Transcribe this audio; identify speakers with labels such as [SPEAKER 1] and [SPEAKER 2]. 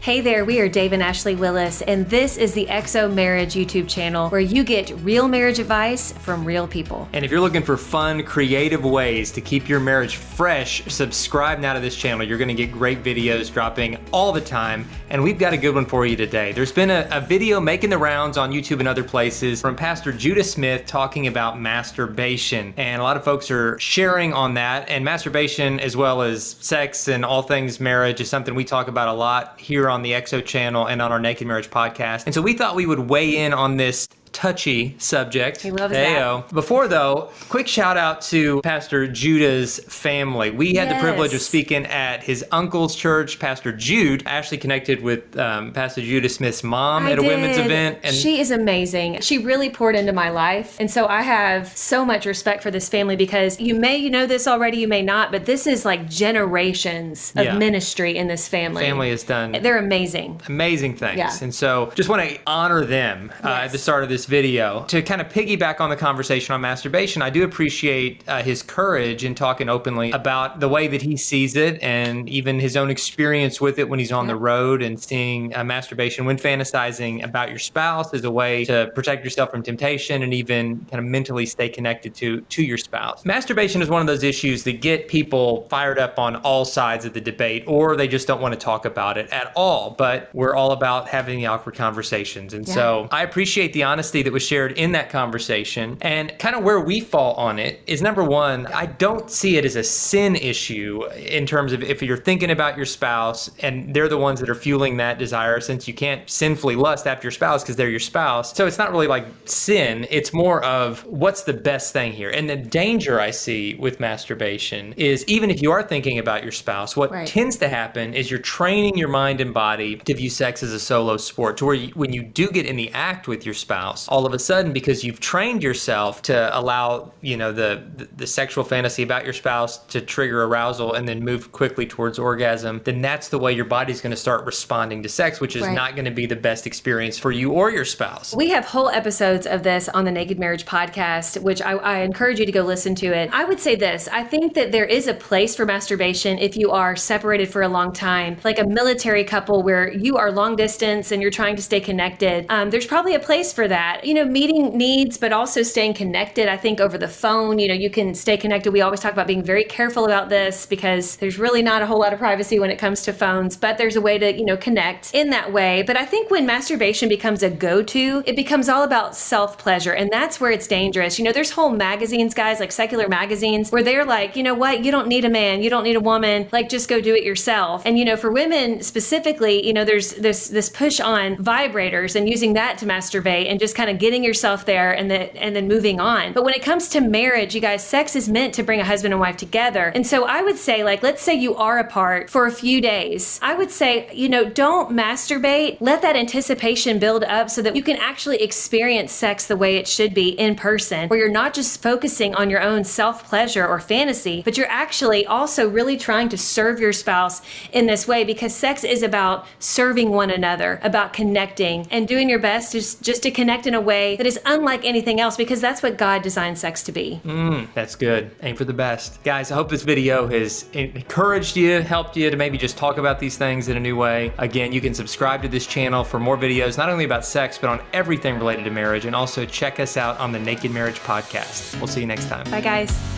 [SPEAKER 1] Hey there, we are Dave and Ashley Willis, and this is the XO Marriage YouTube channel where you get real marriage advice from real people.
[SPEAKER 2] And if you're looking for fun, creative ways to keep your marriage fresh, subscribe now to this channel. You're gonna get great videos dropping all the time, and we've got a good one for you today. There's been a video making the rounds on YouTube and other places from Pastor Judah Smith talking about masturbation, and a lot of folks are sharing on that. And masturbation, as well as sex and all things marriage, is something we talk about a lot here on the XO channel and on our Naked Marriage podcast. And so we thought we would weigh in on this touchy subject.
[SPEAKER 1] He loves that.
[SPEAKER 2] Before though, quick shout out to Pastor Judah's family. We had the privilege of speaking at his uncle's church, Pastor Jude. Ashley connected with Pastor Judah Smith's mom at a women's event.
[SPEAKER 1] And she is amazing. She really poured into my life. And so I have so much respect for this family because you know this already, you may not, but this is like generations of ministry in this family.
[SPEAKER 2] Family has done.
[SPEAKER 1] They're amazing.
[SPEAKER 2] Amazing things.
[SPEAKER 1] Yeah.
[SPEAKER 2] And so just want to honor them at the start of this video. To kind of piggyback on the conversation on masturbation, I do appreciate his courage in talking openly about the way that he sees it and even his own experience with it when he's on the road and seeing masturbation when fantasizing about your spouse as a way to protect yourself from temptation and even kind of mentally stay connected to your spouse. Masturbation is one of those issues that get people fired up on all sides of the debate, or they just don't want to talk about it at all. But we're all about having the awkward conversations. And so I appreciate the honesty that was shared in that conversation. And kind of where we fall on it is, number one, I don't see it as a sin issue in terms of if you're thinking about your spouse and they're the ones that are fueling that desire, since you can't sinfully lust after your spouse because they're your spouse. So it's not really like sin. It's more of what's the best thing here. And the danger I see with masturbation is, even if you are thinking about your spouse, what tends to happen is you're training your mind and body to view sex as a solo sport, to where when you do get in the act with your spouse, all of a sudden, because you've trained yourself to allow, the sexual fantasy about your spouse to trigger arousal and then move quickly towards orgasm, then that's the way your body's going to start responding to sex, which is not going to be the best experience for you or your spouse.
[SPEAKER 1] We have whole episodes of this on the Naked Marriage podcast, which I encourage you to go listen to it. I would say this: I think that there is a place for masturbation if you are separated for a long time, like a military couple where you are long distance and you're trying to stay connected. There's probably a place for that. Meeting needs, but also staying connected. I think over the phone, you can stay connected. We always talk about being very careful about this because there's really not a whole lot of privacy when it comes to phones, but there's a way to, connect in that way. But I think when masturbation becomes a go-to, it becomes all about self-pleasure. And that's where it's dangerous. There's whole magazines, guys, like secular magazines, where they're like, you know what? You don't need a man. You don't need a woman. Like, just go do it yourself. And, for women specifically, there's this push on vibrators and using that to masturbate and just kind of getting yourself there and then moving on. But when it comes to marriage, you guys, sex is meant to bring a husband and wife together. And so I would say, let's say you are apart for a few days. I would say, don't masturbate. Let that anticipation build up so that you can actually experience sex the way it should be in person, where you're not just focusing on your own self-pleasure or fantasy, but you're actually also really trying to serve your spouse in this way, because sex is about serving one another, about connecting and doing your best just to connect in a way that is unlike anything else, because that's what God designed sex to be.
[SPEAKER 2] That's good. Aim for the best. Guys, I hope this video has encouraged you, helped you to maybe just talk about these things in a new way. Again, you can subscribe to this channel for more videos, not only about sex, but on everything related to marriage, and also check us out on the Naked Marriage podcast. We'll see you next time.
[SPEAKER 1] Bye, guys.